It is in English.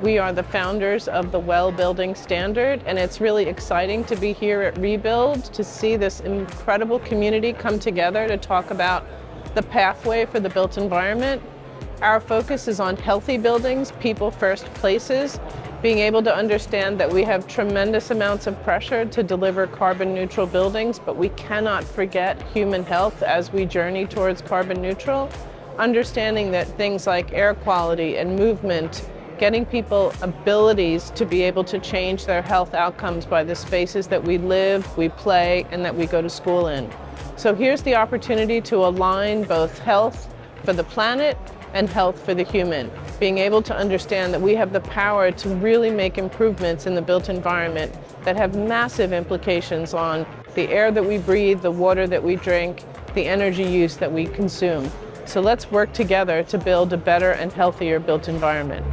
We are the founders of the Well Building Standard, and it's really exciting to be here at Rebuild to see this incredible community come together to talk about the pathway for the built environment. Our focus is on healthy buildings, people first places, being able to understand that we have tremendous amounts of pressure to deliver carbon neutral buildings, but we cannot forget human health as we journey towards carbon neutral. Understanding that things like air quality and movement, getting people abilities to be able to change their health outcomes by the spaces that we live, we play, and that we go to school in. So here's the opportunity to align both health for the planet and health for the human. Being able to understand that we have the power to really make improvements in the built environment that have massive implications on the air that we breathe, the water that we drink, the energy use that we consume. So let's work together to build a better and healthier built environment.